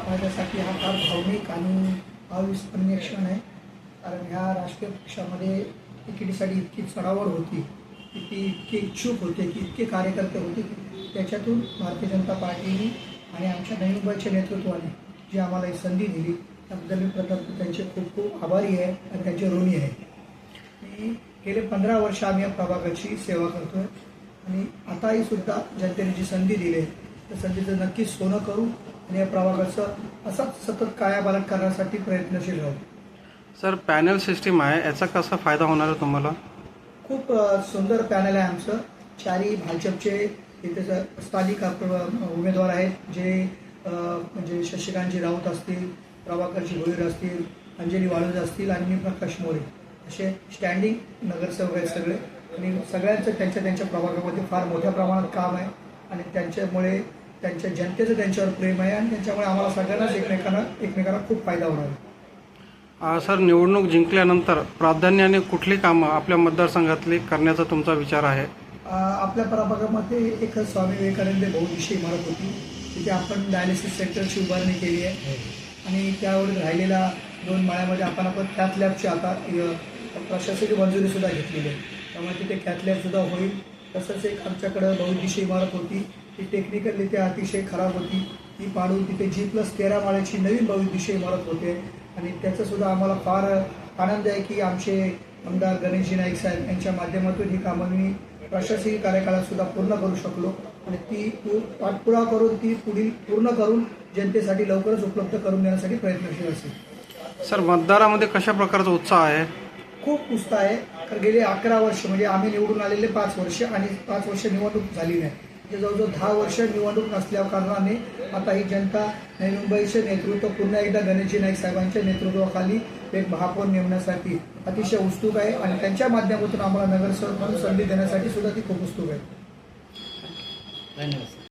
माझ्यासाठी हा फार भावनिक आणि अविस्मरणीय क्षण आहे. कारण ह्या राष्ट्रीय पक्षामध्ये तिकिटीसाठी इतकी चढावड होती, की ती इतके इच्छुक होते, की इतके कार्यकर्ते होते, की त्याच्यातून भारतीय जनता पार्टीने आणि आमच्या नवी मुंबईच्या नेतृत्वाने जी आम्हाला ही संधी दिली त्याबद्दल मी प्रथम त्यांचे खूप खूप आभारी आहे आणि त्यांचे ऋणी आहे. मी गेले 15 वर्ष आम्ही या प्रभागाची सेवा करतो आहे आणि आताही सुद्धा जनतेने जी संधी दिली आहे त्या संधीचं नक्कीच सोनं करू आणि या प्रभागाचं असाच सतत कायापालट करण्यासाठी प्रयत्नशील राहू. सर, पॅनल सिस्टीम आहे, याचा कसा फायदा होणार आहे तुम्हाला? खूप सुंदर पॅनल आहे आमचं. चारही भाजपचे इथे स्थानिक उमेदवार आहेत जे म्हणजे शशिकांतजी राऊत असतील, प्रभाकरजी भोईर असतील, अंजली वाळुंज असतील आणि मी प्रकाश मोरे असे स्टँडिंग नगरसेवक आहेत सगळे. आणि सगळ्यांचं त्यांच्या प्रभागामध्ये फार मोठ्या प्रमाणात काम आहे आणि त्यांच्यामुळे त्यांच्या जनतेचं त्यांच्यावर प्रेम आहे आणि त्यांच्यामुळे आम्हाला सगळ्यांनाच एकमेकांना खूप फायदा होणार आहे. सर, निवडणूक जिंकल्यानंतर प्राधान्याने कुठली कामं आपल्या मतदारसंघातली करण्याचा तुमचा विचार आहे? आपल्या प्रभागामध्ये एक स्वामी विवेकानंद बहुउद्देशीय इमारत होती. तिथे आपण डायलिसिस सेंटरची उभारणी केली आहे आणि त्यावर राहिलेल्या 2 माळ्यामध्ये आपण कॅथ लॅबची आता प्रशासकीय मंजुरीसुद्धा घेतलेली आहे. त्यामुळे तिथे कॅथ लॅबसुद्धा होईल. तसंच एक आमच्याकडं बहुउद्देशीय इमारत होती, ती टेक्निकलरित्या अतिशय खराब होती. ती पाडून तिथे G+13 माळ्याची नवीन बहुउद्देशीय इमारत होते आणि त्याचासुद्धा आम्हाला फार आनंद आहे की आमचे आमदार गणेशजी नाईक साहेब यांच्या माध्यमातून ही कामं मी प्रशासकीय कार्यकाळातसुद्धा पूर्ण करू शकलो आणि ती पाठपुरावा करून ती पुढील पूर्ण करून जनतेसाठी लवकरच उपलब्ध करून देण्यासाठी प्रयत्नशील असेल. सर, मतदारामध्ये कशा प्रकारचा उत्साह आहे? खूप उत्साह आहे. कारण गेले 11 वर्ष म्हणजे आम्ही निवडून आलेले 5 वर्ष आणि 5 वर्ष निवडणूक झाली नाही. म्हणजे जवळजवळ 10 वर्ष निवडणूक नसल्या कारणाने आता ही जनता नवी मुंबईचे नेतृत्व पुन्हा एकदा गणेशजी नाईक साहेबांच्या नेतृत्वाखाली एक महापौर नेमण्यासाठी अतिशय उत्सुक आहे आणि त्यांच्या माध्यमातून आम्हाला नगरसेवक म्हणून संधी देण्यासाठी सुद्धा ती खूप उत्सुक आहे. धन्यवाद.